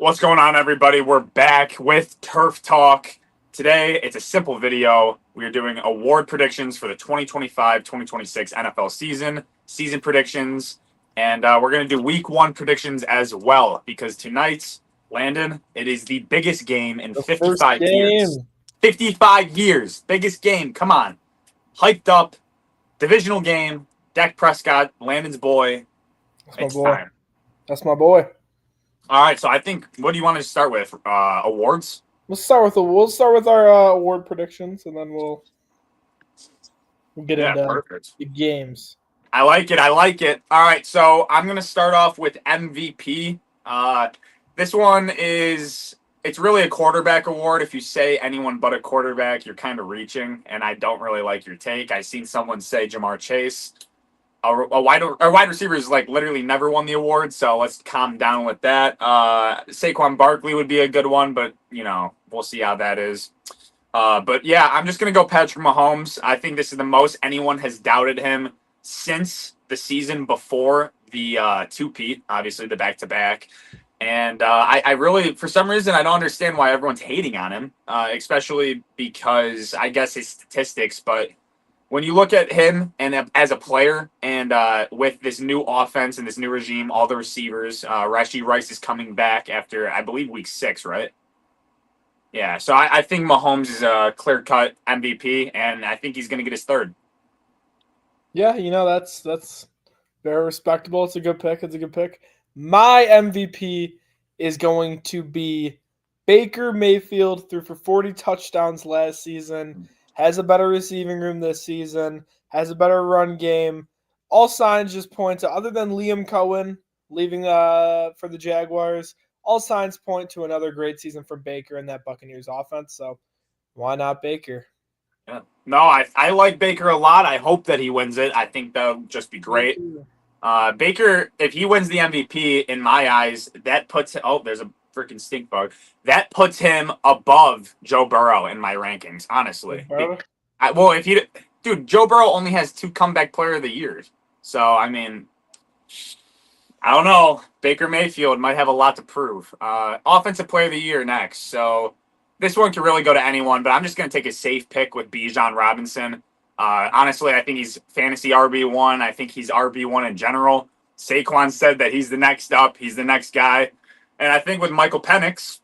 What's going on, everybody? We're back with Turf Talk. Today, it's a simple video. We are doing award predictions for the 2025-2026 NFL season predictions, and we're going to do week one predictions as well, because tonight, Landon, it is the biggest game in The first 55 years. game. 55 years. Biggest game. Come on. Hyped up. Divisional game. Dak Prescott, Landon's boy. That's my It's boy. time. That's my boy. All right, so I think, what do you want to start with? Awards? We'll start with our award predictions, and then we'll get into Perfect. the games. I like it. All right, so I'm going to start off with MVP. This one it's really a quarterback award. If you say anyone but a quarterback, you're kind of reaching, and I don't really like your take. I seen someone say Jamar Chase. A wide receivers like literally never won the award, so let's calm down with that. Saquon Barkley would be a good one, but we'll see how that is. But yeah, I'm just gonna go Patrick Mahomes. I think this is the most anyone has doubted him since the season before the two-peat, obviously the back-to-back. And I really, for some reason, I don't understand why everyone's hating on him, especially because I guess his statistics, but when you look at him and as a player and with this new offense and this new regime, all the receivers, Rashee Rice is coming back after, I believe, week 6, right? Yeah, so I think Mahomes is a clear-cut MVP, and I think he's going to get his third. Yeah, that's very respectable. It's a good pick. My MVP is going to be Baker Mayfield. Threw for 40 touchdowns last season. Has a better receiving room this season. Has a better run game. All signs just point to, other than Liam Cohen leaving for the Jaguars, all signs point to another great season for Baker and that Buccaneers offense. So why not Baker? Yeah. No, I like Baker a lot. I hope that he wins it. I think that would just be great. Baker, if he wins the MVP, in my eyes, that puts there's a freaking stink bug. That puts him above Joe Burrow in my rankings, honestly. Joe Burrow only has 2 comeback player of the years. So, I mean, I don't know. Baker Mayfield might have a lot to prove. Offensive player of the year next. So, this one can really go to anyone, but I'm just going to take a safe pick with Bijan Robinson. Honestly, I think he's fantasy RB1. I think he's RB1 in general. Saquon said that he's the next up. He's the next guy. And I think with Michael Penix,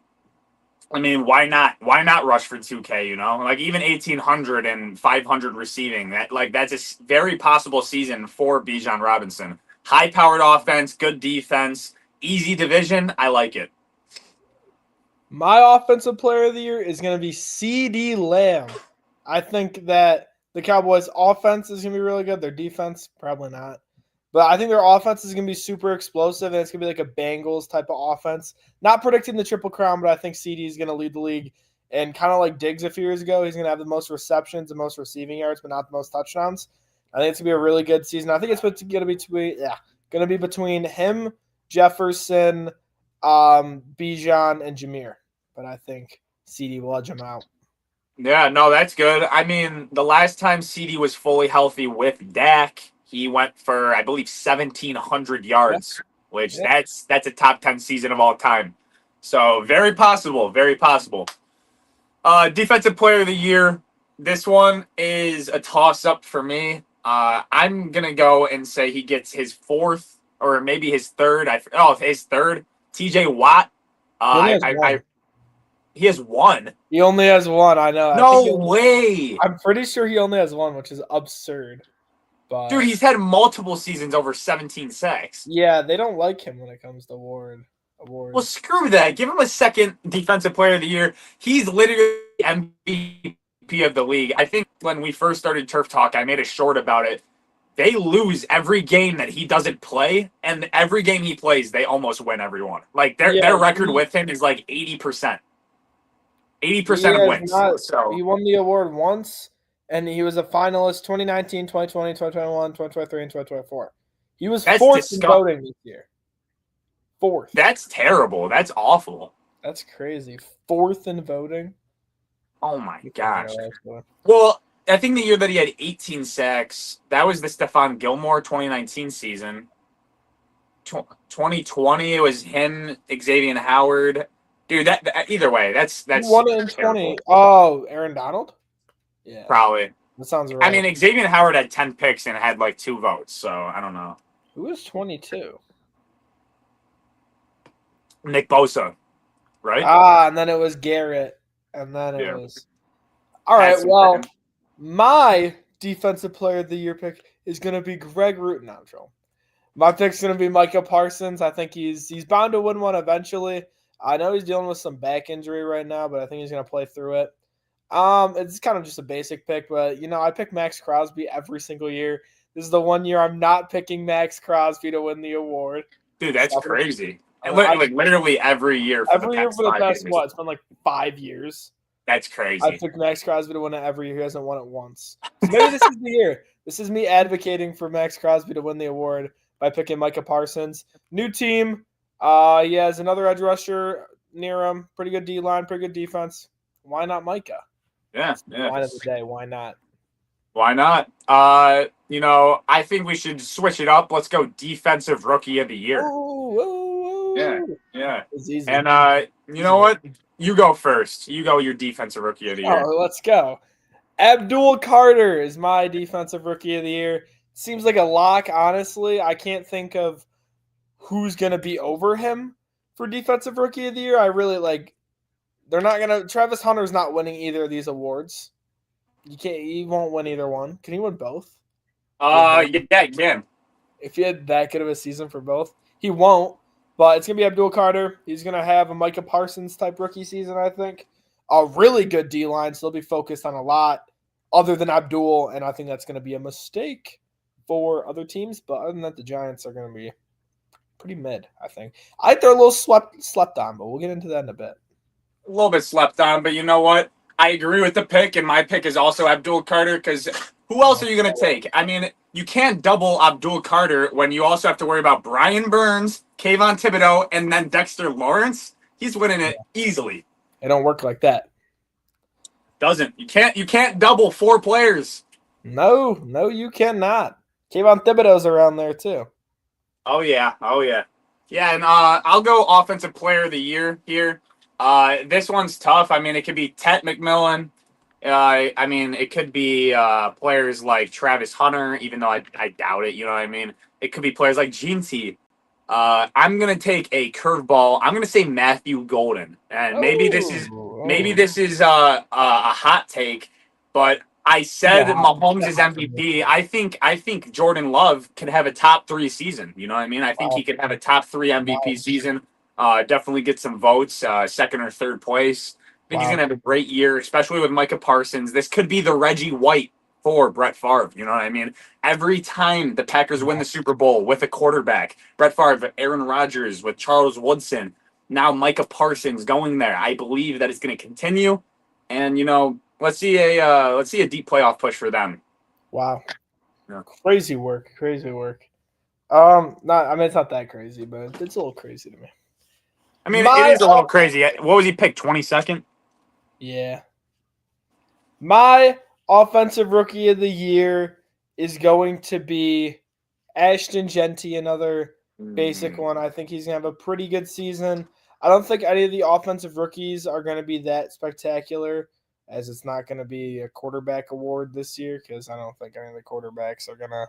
I mean, why not? Why not rush for 2K, Like, even 1,800 and 500 receiving. That's a very possible season for Bijan Robinson. High-powered offense, good defense, easy division. I like it. My offensive player of the year is going to be CeeDee Lamb. I think that the Cowboys' offense is going to be really good. Their defense, probably not. But I think their offense is going to be super explosive, and it's going to be like a Bengals type of offense. Not predicting the Triple Crown, but I think CD is going to lead the league. And kind of like Diggs a few years ago, he's going to have the most receptions and most receiving yards, but not the most touchdowns. I think it's going to be a really good season. I think it's going to be between him, Jefferson, Bijan, and Jameer. But I think CD will edge him out. Yeah, no, that's good. I mean, the last time CD was fully healthy with Dak, he went for, I believe, 1,700 yards, which that's a top 10 season of all time. So very possible, very possible. Defensive player of the year. This one is a toss-up for me. I'm going to go and say he gets his 4th or maybe his 3rd. His 3rd. TJ Watt. He has 1. He only has 1, I know. No way. I'm pretty sure he only has 1, which is absurd. But dude, he's had multiple seasons over 17 sacks. Yeah, they don't like him when it comes to awards. Well, screw that. Give him a 2nd defensive player of the year. He's literally MVP of the league. I think when we first started Turf Talk, I made a short about it. They lose every game that he doesn't play, and every game he plays, they almost win every one. Like, their record with him is like 80%. 80% of wins. He won the award once, and he was a finalist 2019, 2020, 2021, 2023, and 2024. He was 4th in voting this year. 4th. That's terrible. That's awful. That's crazy. 4th in voting. Oh, my gosh. Well, I think the year that he had 18 sacks, that was the Stephon Gilmore 2019 season. 2020, it was him, Xavier Howard. Dude, either way, that's Who won it in terrible. 20? Oh, Aaron Donald? Yeah, Probably. that sounds I right. mean, Xavier Howard had 10 picks and had like 2 votes, so I don't know. Who was 22? Nick Bosa, right? Ah, and then it was Garrett. And then it Yeah. was. All right, That's well, important. my defensive player of the year pick is going to be Greg Root. No, I'm trolling. My pick's going to be Micah Parsons. I think he's bound to win one eventually. I know he's dealing with some back injury right now, but I think he's going to play through it. It's kind of just a basic pick, but I pick Max Crosby every single year. This is the one year I'm not picking Max Crosby to win the award. Dude, that's crazy. I- Like literally every year for Every the year past for the 5 past years. what? It's been like 5 years. That's I crazy. picked Max Crosby to win it every year. He hasn't won it once. So maybe this is the year. This is me advocating for Max Crosby to win the award by picking Micah Parsons. New team. He has another edge rusher near him. Pretty good D line, pretty good defense. Why not Micah? Yeah. Line of the day. Why not? Why not? I think we should switch it up. Let's go defensive rookie of the year. Oh, Yeah. It's easy. And you know what? You go first. You go your defensive rookie of the year. Oh, let's go. Abdul Carter is my defensive rookie of the year. Seems like a lock, honestly. I can't think of who's going to be over him for defensive rookie of the year. I really like. They're not going to. Travis Hunter's not winning either of these awards. He won't win either one. Can he win both? Yeah, you can. If he had that good of a season for both, he won't. But it's going to be Abdul Carter. He's going to have a Micah Parsons type rookie season, I think. A really good D-line, so they'll be focused on a lot other than Abdul, and I think that's going to be a mistake for other teams. But other than that, the Giants are going to be pretty mid, I think. I think they're a little slept on, but we'll get into that in a bit. A little bit slept on, but you know what? I agree with the pick, and my pick is also Abdul Carter because who else are you going to take? I mean, you can't double Abdul Carter when you also have to worry about Brian Burns, Kayvon Thibodeau, and then Dexter Lawrence. He's winning it easily. It don't work like that. Doesn't. You can't double 4 players. No, you cannot. Kayvon Thibodeau's around there too. Oh yeah. Yeah, and I'll go offensive player of the year here. This one's tough. I mean, it could be Ted McMillan. I mean, it could be players like Travis Hunter, even though I doubt it. You know what I mean? It could be players like Gene T. I'm gonna take a curveball. I'm gonna say Matthew Golden, and maybe this is a hot take, but I said Mahomes is MVP. I think Jordan Love could have a top 3 season. You know what I mean? I think he could have a top 3 MVP season. Definitely get some votes, second or third place. I think he's gonna have a great year, especially with Micah Parsons. This could be the Reggie White for Brett Favre. You know what I mean? Every time the Packers win the Super Bowl with a quarterback, Brett Favre, Aaron Rodgers, with Charles Woodson, now Micah Parsons going there. I believe that it's going to continue, and let's see a deep playoff push for them. Wow, Yeah. Crazy work. It's not that crazy, but it's a little crazy to me. I mean, it is a little crazy. What was he picked? 22nd? Yeah. My offensive rookie of the year is going to be Ashton Jeanty, another basic one. I think he's going to have a pretty good season. I don't think any of the offensive rookies are going to be that spectacular, as it's not going to be a quarterback award this year because I don't think any of the quarterbacks are going to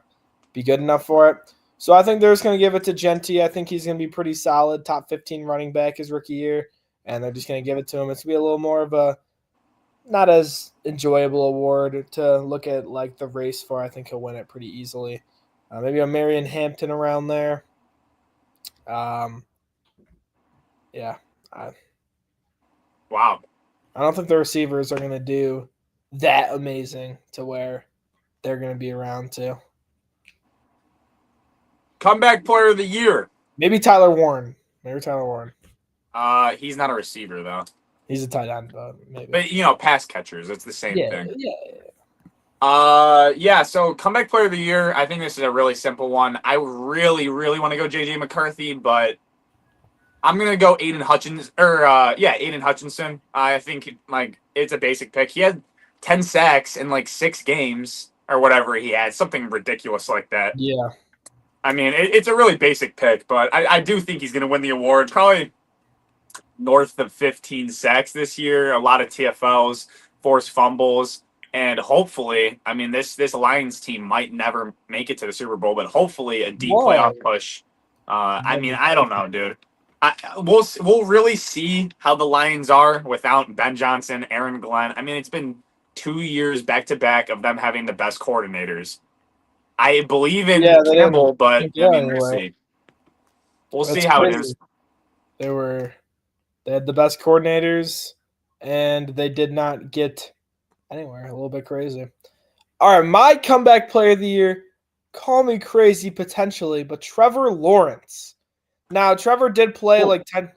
be good enough for it. So I think they're just going to give it to Jeanty. I think he's going to be pretty solid, top 15 running back his rookie year, and they're just going to give it to him. It's going to be a little more of a not as enjoyable award to look at like the race for. I think he'll win it pretty easily. Maybe a Marion Hampton around there. Yeah. Wow. I don't think the receivers are going to do that amazing to where they're going to be around too. Comeback player of the year. Maybe Tyler Warren. He's not a receiver though. He's a tight end, but maybe. But pass catchers, it's the same thing. Yeah. So comeback player of the year, I think this is a really simple one. I really, really want to go JJ McCarthy, but I'm gonna go Aiden Hutchinson. I think it's a basic pick. He had 10 sacks in 6 games or whatever he had, something ridiculous like that. Yeah. I mean, it's a really basic pick, but I do think he's going to win the award. Probably north of 15 sacks this year, a lot of TFLs, forced fumbles, and hopefully, I mean, this Lions team might never make it to the Super Bowl, but hopefully a deep Whoa. playoff push. I mean, I don't know, dude. We'll really see how the Lions are without Ben Johnson, Aaron Glenn. I mean, it's been 2 years back to back of them having the best coordinators. I believe in Yeah, they Campbell, but didn't go I mean, we'll anywhere. see. We'll That's see how it crazy. is. They had the best coordinators, and they did not get anywhere. A little bit crazy. All right, my comeback player of the year. Call me crazy potentially, but Trevor Lawrence. Now, Trevor did play like 10.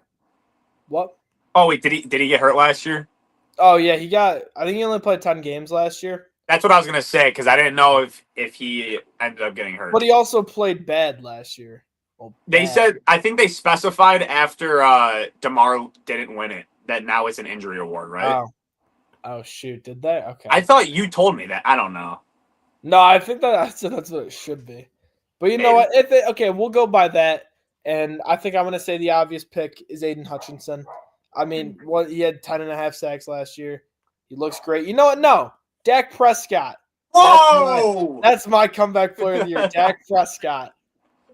What? Oh wait, did he get hurt last year? Oh yeah, I think he only played 10 games last year. That's what I was gonna say because I didn't know if he ended up getting hurt. But he also played bad last year. Well, They bad. said I think they specified after DeMar didn't win it that now it's an injury award, right? Oh shoot, did they? Okay. I thought you told me that. I don't know. No, I think that's what it should be. But you know what? Okay, we'll go by that. And I think I'm going to say the obvious pick is Aiden Hutchinson. I mean, he had 10.5 sacks last year. He looks great. You know what? No, Dak Prescott. Whoa! That's my comeback player of the year, Dak Prescott.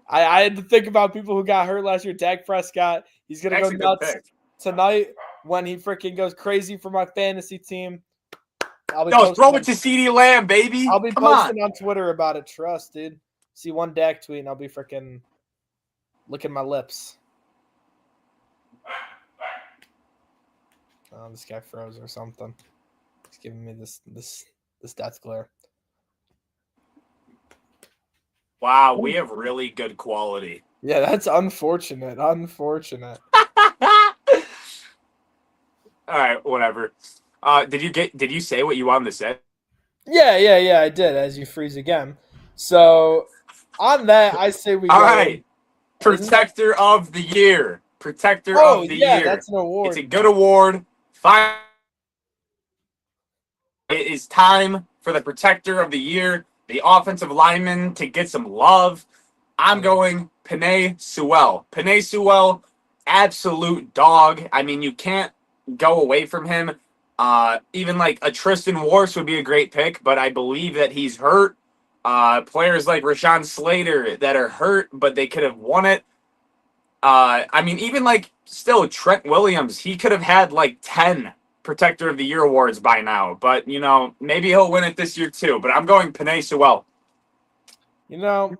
I had to think about people who got hurt last year. Dak Prescott. He's going to go nuts tonight when he freaking goes crazy for my fantasy team. Throw it to CeeDee Lamb, baby. I'll be posting on Twitter about it. Trust, dude. See one Dak tweet, and I'll be freaking licking my lips. Oh, this guy froze or something. He's giving me this death glare. Wow, we have really good quality. Yeah, that's unfortunate. Unfortunate. All right, whatever. Did you say what you wanted to say? Yeah, I did, as you freeze again. So on that, I say we All right. Protector of the year. Protector of the year. That's an award. It's a good award. Fine. It is time for the Protector of the Year, the offensive lineman, to get some love. I'm going Penei Sewell. Penei Sewell, absolute dog. I mean, you can't go away from him. Even like a Tristan Wirfs would be a great pick, but I believe that he's hurt. Players like Rashawn Slater that are hurt, but they could have won it. I mean, even like still Trent Williams, he could have had like 10 Protector of the Year awards by now, but you know, maybe he'll win it this year too. But I'm going Penei Sewell. You know,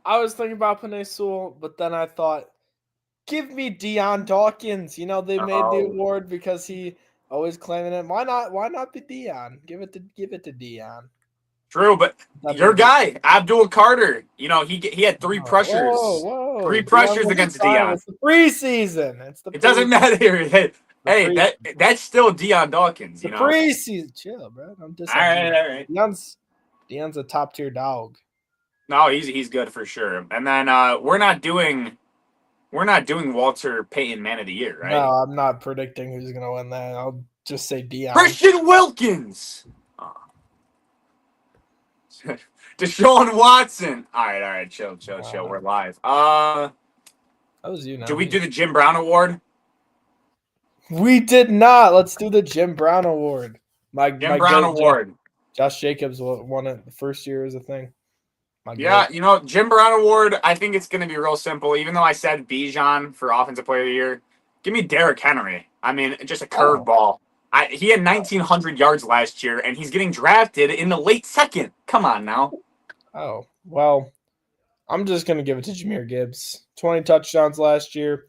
I was thinking about Penei Sewell, but then I thought, give me Dion Dawkins. You know, they made the award because he always claiming it. Why not be Dion? Give it to Dion. True, but your guy, Abdul Carter, you know, he had 3 pressures. Whoa. 3 pressures against Dion. It's the preseason. It doesn't matter. Hey, that's still Dion Dawkins, you know. Preseason. Chill, bro. I'm just all right. Dion's a top tier dog. No, he's good for sure. And then we're not doing Walter Payton Man of the Year, right? No, I'm not predicting who's gonna win that. I'll just say Dion. Christian Wilkins. Deshaun Watson. All right. Chill. We're live. That was you now. Did we do the Jim Brown Award? We did not. Let's do the Jim Brown Award. Jim Brown Award. Josh Jacobs won it the first year as a thing. You know, Jim Brown Award, I think it's going to be real simple. Even though I said Bijan for Offensive Player of the Year, give me Derrick Henry. I mean, just a curveball. He had 1,900 yards last year, and he's getting drafted in the late second. Come on now. Oh, well, I'm just going to give it to Jahmyr Gibbs. 20 touchdowns last year.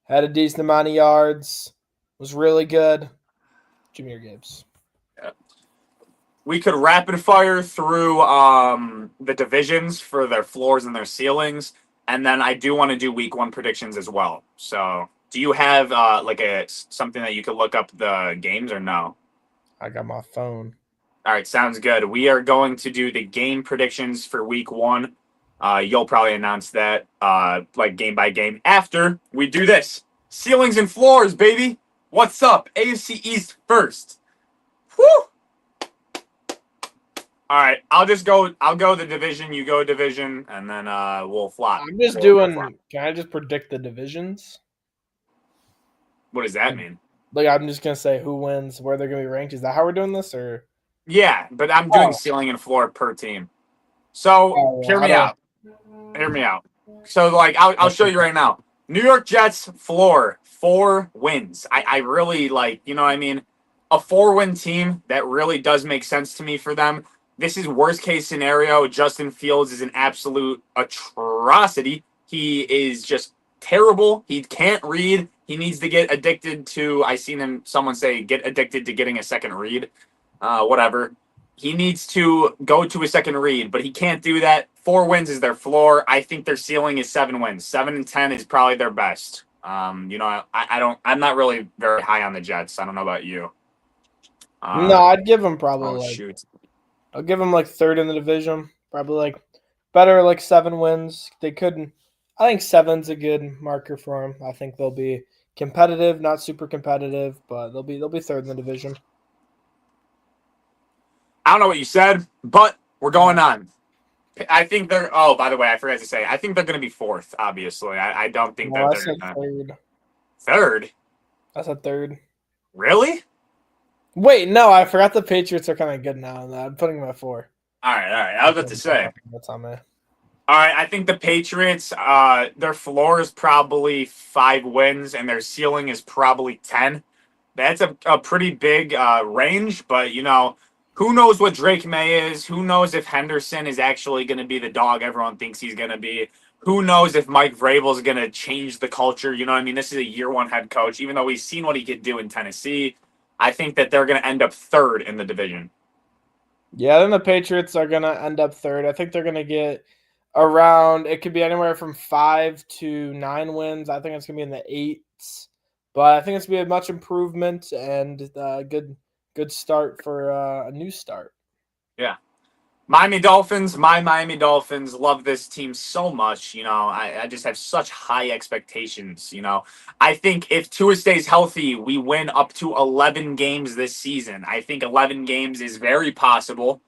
Had a decent amount of yards. Was really good. Jahmyr Gibbs. Yeah. We could rapid fire through the divisions for their floors and their ceilings, and then I do want to do week 1 predictions as well. So, do you have something that you could look up the games or no? I got my phone. All right, sounds good. We are going to do the game predictions for week 1. You'll probably announce that game by game after we do this. Ceilings and floors, baby. What's up? AFC East first. Woo! All right, I'll just go. I'll go the division. You go division, and then we'll flop. I'm just We'll flop. doing. Can I just predict the divisions? What does that mean? Like I'm just gonna say who wins, where they're gonna be ranked. Is that how we're doing this, or? Yeah, but I'm doing Oh, ceiling and floor per team. So oh hear I me don't. out. Hear me out. So like I'll show you right now. New York Jets floor 4 wins. I really like, you know what I mean? A 4-win team, that really does make sense to me for them. This is worst case scenario. Justin Fields is an absolute atrocity. He is just terrible. He can't read. He needs to get addicted to, I seen him someone say get addicted to getting a second read. Whatever. He needs to go to a second read, but he can't do that. 4 wins is their floor. I think their ceiling is 7 wins. 7 and 10 is probably their best. I don't. I'm not really very high on the Jets. I don't know about you. No, I'd give them probably Oh like. shoot. I'll give them like third in the division. Probably like better like 7 wins. They couldn't. I think seven's a good marker for them. I think they'll be competitive, not super competitive, but they'll be third in the division. I don't know what you said, but we're going on. I think they're. Oh, by the way, I forgot to say. I think they're going to be fourth. Obviously, I don't think No, that I they're said gonna, third. third. I said third. Really? Wait, no, I forgot the Patriots are kind of good now. I'm putting them at 4. All right, all right. I was about to say. That's on me. All right, I think the Patriots, their floor is probably 5 wins, and their ceiling is probably 10. That's a pretty big range, but who knows what Drake May is? Who knows if Henderson is actually going to be the dog everyone thinks he's going to be? Who knows if Mike Vrabel is going to change the culture? You know what I mean? This is a year 1 head coach, even though we've seen what he could do in Tennessee. I think that they're going to end up third in the division. Yeah, then the Patriots are gonna end up third. I think they're gonna get around. It could be anywhere from 5 to 9 wins. I think it's gonna be in the 8s, but I think it's gonna be a much improvement and good start for a new start. Yeah. Miami Dolphins, my Miami Dolphins love this team so much. I just have such high expectations. I think if Tua stays healthy, we win up to 11 games this season. I think 11 games is very possible.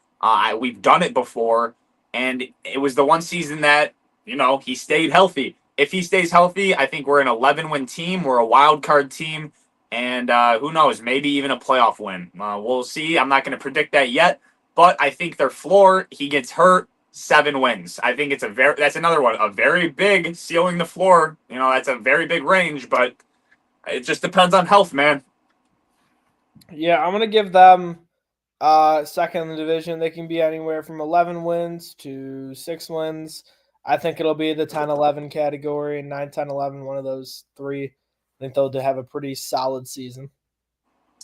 We've done it before, and it was the one season that, he stayed healthy. If he stays healthy, I think we're an 11-win team. We're a wild card team, and who knows, maybe even a playoff win. We'll see. I'm not going to predict that yet. But I think their floor, he gets hurt, 7 wins. I think that's another one, a very big ceiling the floor. That's a very big range, but it just depends on health, man. Yeah, I'm gonna give them second in the division. They can be anywhere from 11 wins to 6 wins. I think it'll be the 10-11 category, 9, 10, 11, one of those three. I think they'll have a pretty solid season.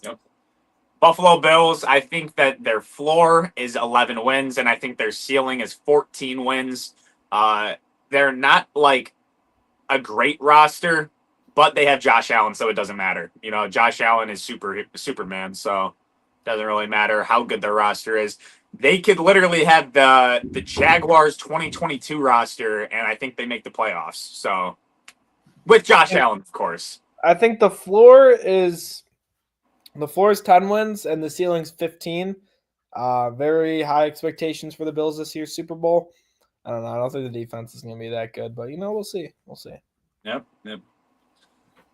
Yep. Buffalo Bills, I think that their floor is 11 wins, and I think their ceiling is 14 wins. They're not like a great roster, but they have Josh Allen, so it doesn't matter. Josh Allen is Superman, so it doesn't really matter how good their roster is. They could literally have the Jaguars 2022 roster, and I think they make the playoffs. So with Josh Allen, of course. I think the floor is 10 wins and the ceiling's 15. Very high expectations for the Bills this year, Super Bowl. I don't know. I don't think the defense is going to be that good, but we'll see. We'll see. Yep.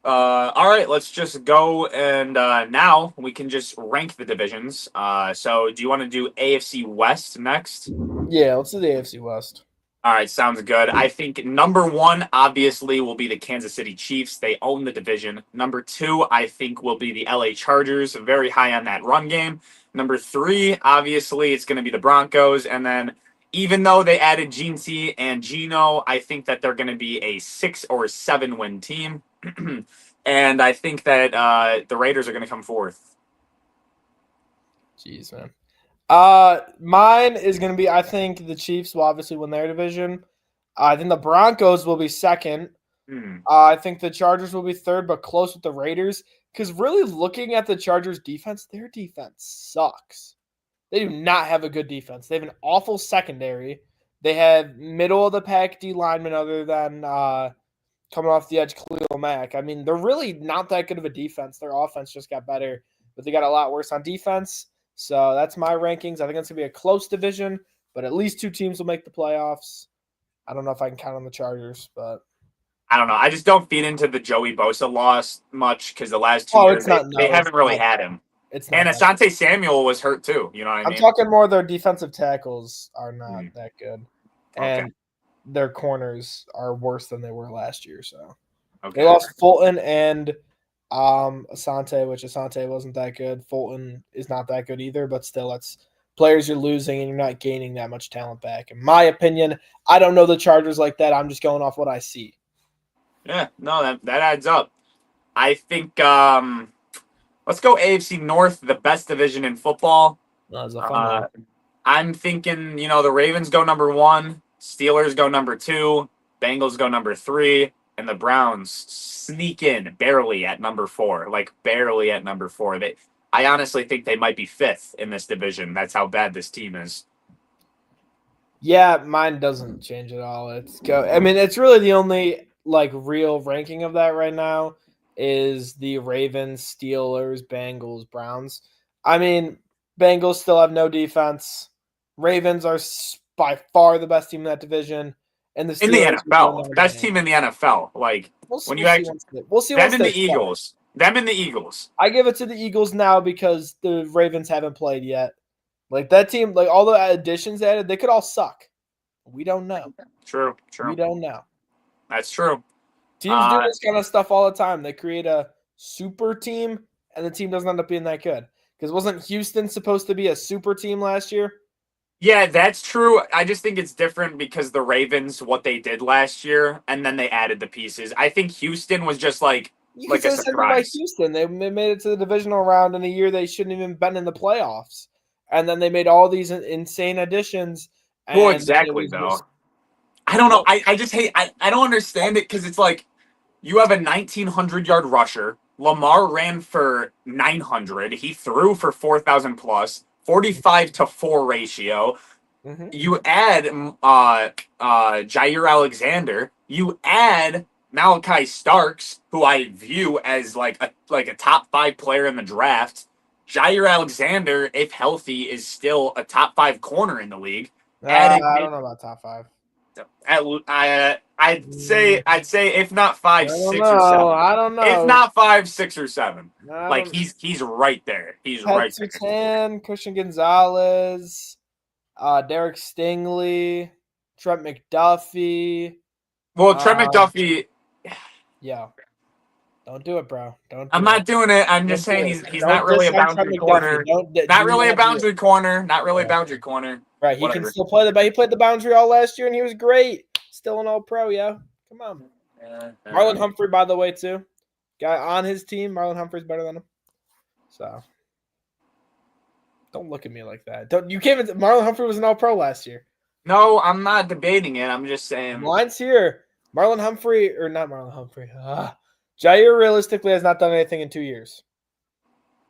All right, let's just go and now we can just rank the divisions. So do you want to do AFC West next? Yeah, let's do the AFC West. All right, sounds good. I think number 1 obviously will be the Kansas City Chiefs. They own the division. Number 2, I think, will be the LA Chargers, very high on that run game. Number 3, obviously, it's going to be the Broncos. And then even though they added Gene T and Geno, I think that they're going to be a 6 or 7-win team. And I think that the Raiders are going to come fourth. Jeez, man. Mine is going to be, I think the Chiefs will obviously win their division. I think the Broncos will be second. I think the Chargers will be third, but close with the Raiders. Because really looking at the Chargers' defense, their defense sucks. They do not have a good defense. They have an awful secondary. They have middle-of-the-pack D linemen other than coming off the edge, Khalil Mack. I mean, they're really not that good of a defense. Their offense just got better, but they got a lot worse on defense. So that's my rankings. I think it's going to be a close division, but at least 2 teams will make the playoffs. I don't know if I can count on the Chargers, but I don't know. I just don't feed into the Joey Bosa loss much because the last 2 oh, years it's not. they No, haven't really had him. it's And not. Asante Samuel was hurt too. You know what I I'm mean? talking more their defensive tackles are not that good, Okay. and their corners are worse than they were last year. So Okay. they lost Fulton and Asante, which Asante wasn't that good. Fulton is not that good either, but still, it's players you're losing and you're not gaining that much talent back. In my opinion, I don't know the Chargers like that. I'm just going off what I see. Yeah, no, that adds up. I think let's go AFC North, the best division in football. That was a fun one. I'm thinking, the Ravens go number 1, Steelers go number 2, Bengals go number 3, and the Browns sneak in barely at number 4. Like barely at number 4. I honestly think they might be 5th in this division. That's how bad this team is. Yeah, mine doesn't change at all. I mean, it's really the only real ranking of that right now is the Ravens, Steelers, Bengals, Browns. I mean, Bengals still have no defense. Ravens are by far the best team in that division, and the Steelers In the NFL, best team in the NFL. Like we'll when see you actually, we'll see them and the Eagles. Them and the Eagles. I give it to the Eagles now because the Ravens haven't played yet. Like that team, like all the additions added, they could all suck. We don't know. True. We don't know. That's true. Teams do this kind of stuff all the time. They create a super team, and the team doesn't end up being that good. Because wasn't Houston supposed to be a super team last year? Yeah, that's true. I just think it's different because the Ravens, what they did last year, and then they added the pieces. I think Houston was just like a surprise. Houston, they made it to the divisional round in a year they shouldn't even been in the playoffs, and then they made all these insane additions. Well, exactly though. I don't know. I just hate. I don't understand it because it's like you have a 1,900-yard rusher. Lamar ran for 900. He threw for 4,000 plus. 45-4 ratio. Mm-hmm. You add Jair Alexander. You add Malachi Starks, who I view as like a top 5 player in the draft. Jair Alexander, if healthy, is still a top 5 corner in the league. I don't know about top 5. I'd say if not 5, 6 or 7. I don't know. If not 5, 6 or 7. Like he's right there. He's right there. Surtain, Christian Gonzalez, Derek Stingley, Trent McDuffie. Well, Trent McDuffie. Yeah. Don't do it, bro. I'm not doing it. I'm just saying he's not really a boundary corner. Not really a boundary corner. Not really a boundary corner. Right. He can still play he played the boundary all last year and he was great. Still an all-pro, yeah. Come on. Marlon Humphrey, by the way, too. Guy on his team, Marlon Humphrey's better than him. So don't look at me like that. Marlon Humphrey was an all-pro last year. No, I'm not debating it. I'm just saying. Mine's here. Not Marlon Humphrey. Jair realistically has not done anything in 2 years.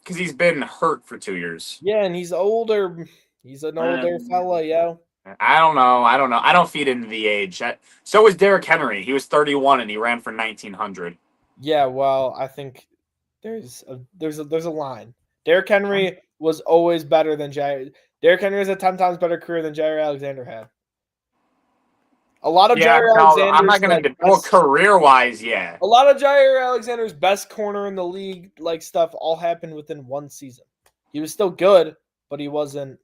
Because he's been hurt for 2 years. Yeah, and he's older. He's an older fella, yo. I don't know. I don't feed into the age. So was Derrick Henry. He was 31 and he ran for 1,900. Yeah, well, I think there's a line. Derrick Henry was always better than Jair. Derrick Henry has a 10 times better career than Jair Alexander had. A lot of Jair Alexander's I'm not going to career-wise, yeah. A lot of Jair Alexander's best corner in the league, stuff, all happened within 1 season. He was still good, but he wasn't.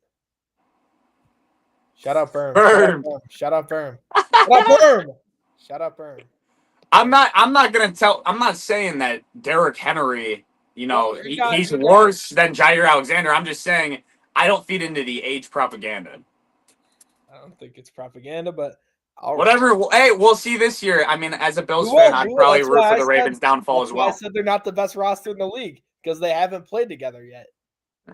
Shut up, Berm. Shut up, Berm. Shut up, Berm. I'm not saying that Derrick Henry, he's worse than Jair Alexander. I'm just saying I don't feed into the age propaganda. I don't think it's propaganda, but whatever. Right. Hey, we'll see this year. I mean, as a Bills fan, I'd probably root for the Ravens' downfall as well. I said they're not the best roster in the league because they haven't played together yet.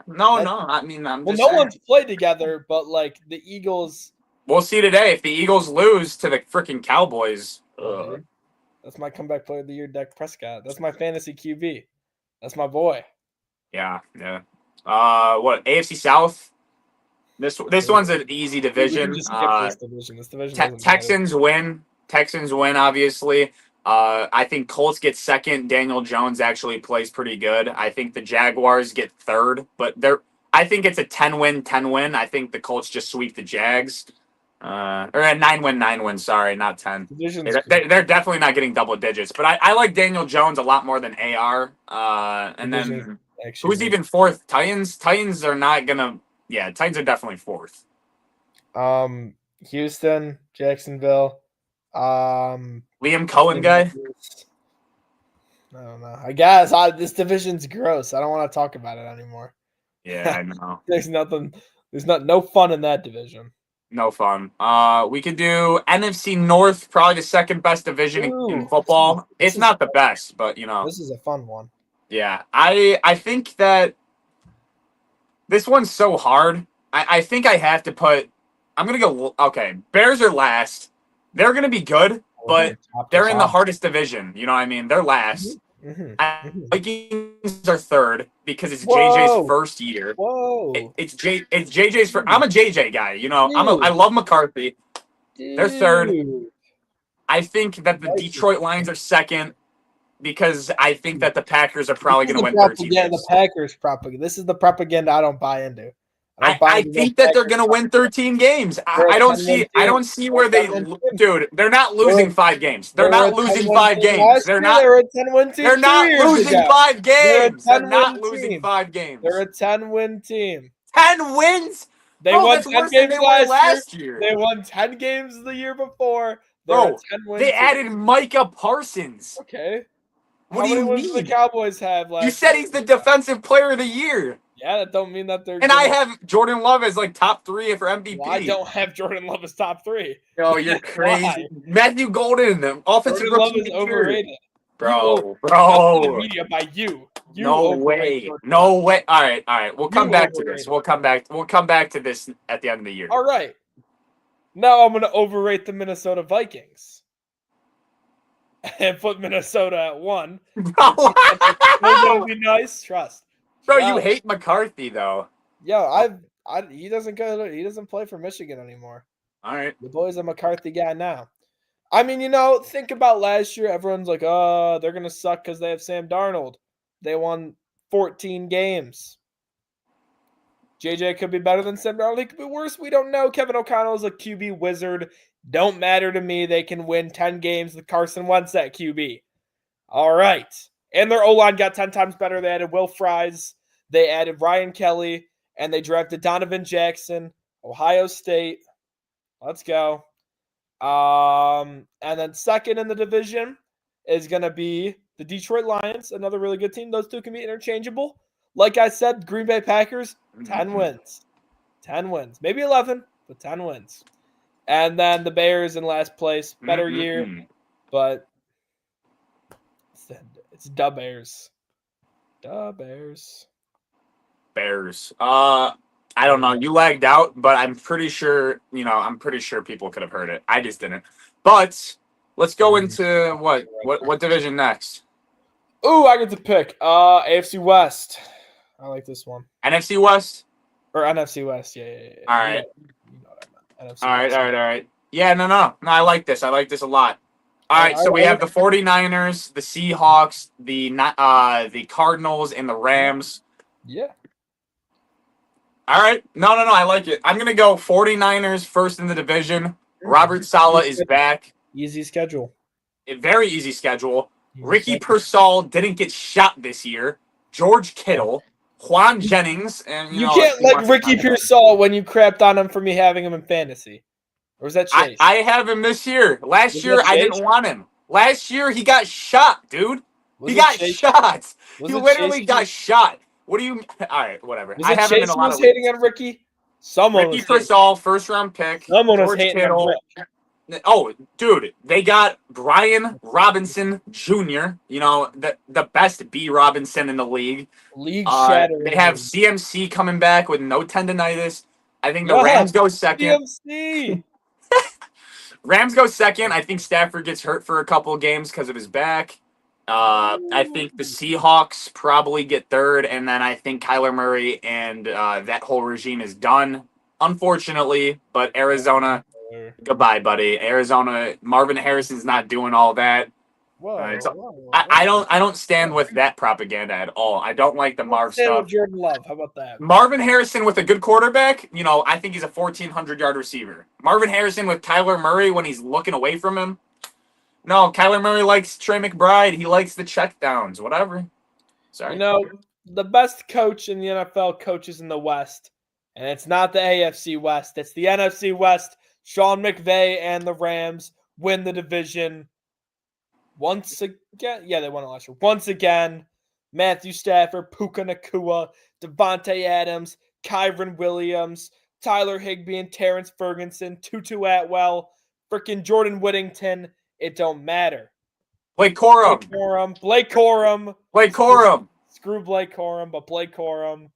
No. I mean, I'm just saying. One's played together, but the Eagles. We'll see today if the Eagles lose to the freaking Cowboys. That's my comeback player of the year, Dak Prescott. That's my fantasy QB. That's my boy. Yeah. What AFC South? This one's an easy division. This division. Texans win. Obviously. I think Colts get second. Daniel Jones actually plays pretty good. I think the Jaguars get third, but I think it's a 10-win, 10-win. I think the Colts just sweep the Jags. Or a 9-win, 9-win. Sorry, not 10. Division's They're definitely not getting double digits, but I like Daniel Jones a lot more than AR. And Division, then actually, who's even fourth? Titans. Titans are not gonna. Yeah, Titans are definitely fourth. Houston, Jacksonville. Liam Cohen guy. I don't know. I guess this division's gross. I don't want to talk about it anymore. Yeah, I know. There's nothing. There's no fun in that division. No fun. We could do NFC North, probably the second best division in football. It's not the best, but this is a fun one. Yeah, I think that this one's so hard. I think I have to put. I'm gonna go. Okay, Bears are last. They're gonna be good, but they're in the hardest division. You know what I mean? They're last. Vikings are third because it's JJ's first year. Whoa! It's JJ's first. I'm a JJ guy. I love McCarthy. They're third. I think that the Detroit Lions are second because I think that the Packers are probably going to win 13 games. The Packers propaganda. This is the propaganda I don't buy into. I think that they're going to win 13 games. I don't see where dude, they're not losing 5 games. They're not losing 5 games. They're not losing 5 games. They're not losing 5 games. They're a 10-win team. 10 wins? They won 10 games last year. They won 10 games the year before. They added Micah Parsons. Okay. What do you mean? Did the Cowboys have last You said he's the defensive player of the year. Yeah, that don't mean that they're. And I have Jordan Love as like top 3 for MVP. Well, I don't have Jordan Love as top 3. Oh, you're crazy. Matthew Golden, the offensive Jordan Love is overrated. Bro. The media by you. No way. No way. All right. We'll come back to this. We'll come back to this at the end of the year. All right. Now I'm going to overrate the Minnesota Vikings and put Minnesota at 1. That would be nice. Trust. Bro, you hate McCarthy though. Yo, he doesn't go. He doesn't play for Michigan anymore. All right. The boy's a McCarthy guy now. I mean, think about last year. Everyone's like, "Oh, they're gonna suck because they have Sam Darnold." They won 14 games. JJ could be better than Sam Darnold. He could be worse. We don't know. Kevin O'Connell is a QB wizard. Don't matter to me. They can win 10 games with Carson Wentz at QB. All right. And their O-line got 10 times better. They added Will Fries. They added Ryan Kelly. And they drafted Donovan Jackson, Ohio State. Let's go. And then second in the division is going to be the Detroit Lions, another really good team. Those two can be interchangeable. Like I said, Green Bay Packers, 10 wins. 10 wins. Maybe 11, but 10 wins. And then the Bears in last place. Better year, but it's the Bears. The Bears. Bears. I don't know. You lagged out, but I'm pretty sure, people could have heard it. I just didn't. But let's go into what division next? Ooh, I get to pick. AFC West. I like this one. NFC West? Or NFC West, yeah. All right. You know what I meant. NFC all right. Yeah, no. I like this. I like this a lot. All right, so we have the 49ers, the Seahawks, the Cardinals, and the Rams. Yeah. All right. No, I like it. I'm going to go 49ers first in the division. Robert Saleh is back. Easy schedule. A very easy schedule. Ricky Pearsall didn't get shot this year. George Kittle, Juan Jennings, and you can't like Ricky Pearsall when you crapped on him for me having him in fantasy. Or was that Chase? I have him this year. Last year I didn't want him. Last year he got shot, dude. He got shot. He literally got shot. What do you? All right, whatever. I have him in a lot of hating on Ricky. Ricky Pearsall, first round pick. Someone was hating on Rick. Oh, dude, they got Brian Robinson Jr., the best B. Robinson in the league. League-shattering. They have CMC coming back with no tendonitis. I think the Rams go second. CMC! Rams go second. I think Stafford gets hurt for a couple of games because of his back. I think the Seahawks probably get third, and then I think Kyler Murray and that whole regime is done, unfortunately. But Arizona... Goodbye, buddy. Arizona, Marvin Harrison's not doing all that. Whoa, So whoa, I don't stand with that propaganda at all. I don't like the Marv Stand with stuff. Jordan Love. How about that? Marvin Harrison with a good quarterback, I think he's a 1,400-yard receiver. Marvin Harrison with Kyler Murray when he's looking away from him. No, Kyler Murray likes Trey McBride. He likes the checkdowns, whatever. Sorry. The best coach in the NFL coaches in the West, and it's not the AFC West. It's the NFC West. Sean McVay and the Rams win the division once again. Yeah, they won it last year. Once again, Matthew Stafford, Puka Nakua, Devontae Adams, Kyron Williams, Tyler Higbee, and Terrence Ferguson, Tutu Atwell, freaking Jordan Whittington. It don't matter. Blake Corum. Blake Corum. Blake Corum. Screw Blake Corum, but Blake Corum.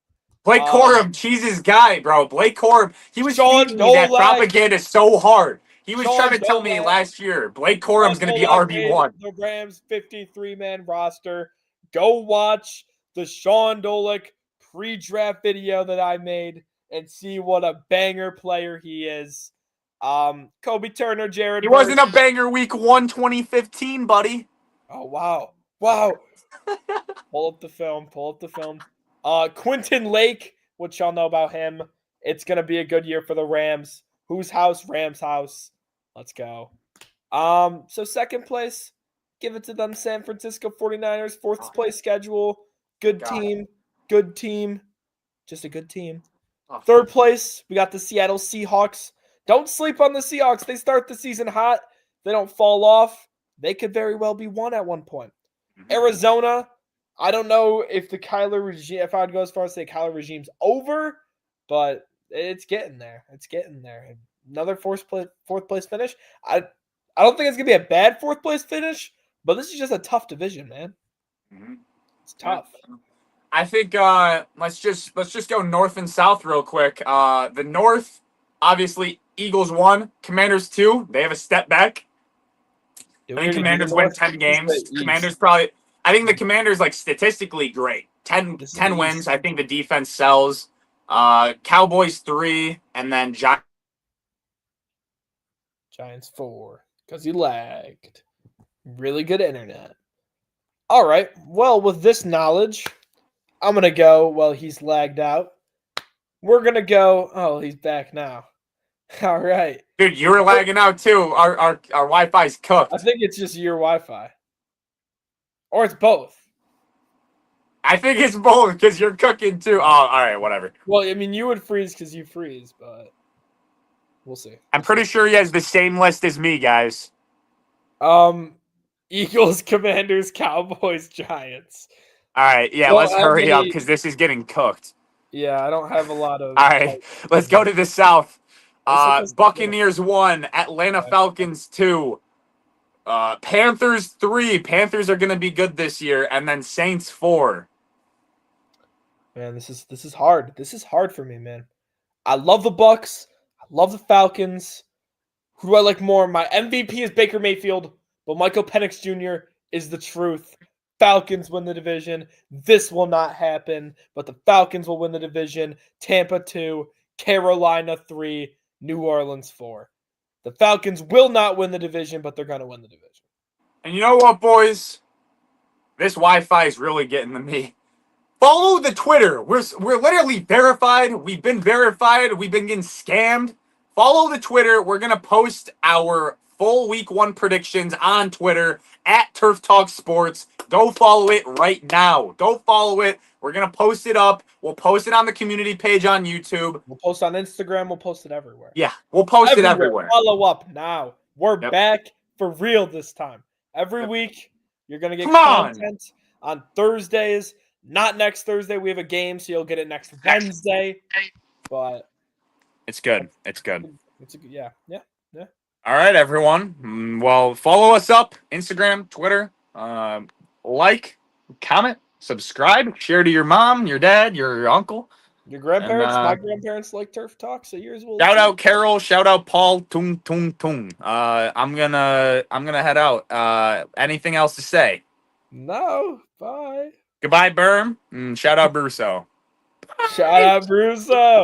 Blake Corum, Cheese's guy, bro. Blake Corum. He was Sean feeding me that Dolak. propaganda so hard. He was Sean trying to tell me Dolak. last year, Blake Corum's going to be Sean Dolak RB1. made the Rams 53-man roster. Go watch the Sean Dolak pre-draft video that I made and see what a banger player he is. Kobe Turner, Jared. He wasn't a banger week 1, 2015, buddy. Oh, wow. Wow. Pull up the film. Quentin Lake, what y'all know about him. It's going to be a good year for the Rams. Whose house? Rams' house. Let's go. So second place, give it to them, San Francisco 49ers. Fourth place schedule. Good team. Just a good team. Third place, we got the Seattle Seahawks. Don't sleep on the Seahawks. They start the season hot. They don't fall off. They could very well be one at one point. Arizona, I don't know if the Kyler regime, if I'd go as far as say Kyler regime's over, but it's getting there. Another fourth place finish. I don't think it's gonna be a bad fourth place finish, but this is just a tough division, man. It's tough. I think let's just go north and south real quick. The North, obviously, Eagles 1, Commanders 2. They have a step back. I think Commanders win 10 games. Commanders probably. I think the Commanders statistically great. 10 wins. I think the defense sells. Cowboys 3, and then Giants 4 because you lagged. Really good internet. All right. Well, with this knowledge, I'm gonna go. Well, he's lagged out. We're gonna go. Oh, he's back now. All right. Dude, you were lagging out too. Our Wi-Fi's cooked. I think it's just your Wi-Fi. Or it's both. I think it's both because you're cooking too. Oh, all right, whatever. Well, I mean, you would freeze because you freeze, but we'll see. I'm pretty sure he has the same list as me, guys. Eagles, Commanders, Cowboys, Giants. All right, yeah, let's hurry up because this is getting cooked. Yeah, I don't have a lot of. All right, let's go to the South. Buccaneers 1, Atlanta Falcons 2, Panthers 3. Panthers are gonna be good this year, and then Saints 4. Man, this is hard. This is hard for me, man. I love the Bucs. I love the Falcons. Who do I like more? My MVP is Baker Mayfield, but Michael Penix Jr. is the truth. Falcons win the division. This will not happen, but the Falcons will win the division. Tampa 2, Carolina 3, New Orleans 4. The Falcons will not win the division, but they're going to win the division. And you know what, boys? This Wi-Fi is really getting to me. Follow the Twitter. We're literally verified. We've been verified. We've been getting scammed. Follow the Twitter. We're going to post our full week 1 predictions on Twitter at Turf Talk Sports. Go follow it right now. Go follow it. We're going to post it up. We'll post it on the community page on YouTube. We'll post on Instagram. We'll post it everywhere. Yeah, we'll post it everywhere. Follow up now. We're back for real this time. Every week, you're going to get content on Thursdays. Not next Thursday. We have a game, so you'll get it next Wednesday. But it's good. It's good. Yeah. All right, everyone. Well, follow us up, Instagram, Twitter. Like, comment, subscribe, share to your mom, your dad, your uncle. Your grandparents. My grandparents like Turf Talk, so yours will. Shout out Carol. Shout out Paul. Tung tung tung. I'm gonna head out. Anything else to say? No. Bye. Goodbye, Berm. Shout out Brusso. Shout out Brusso.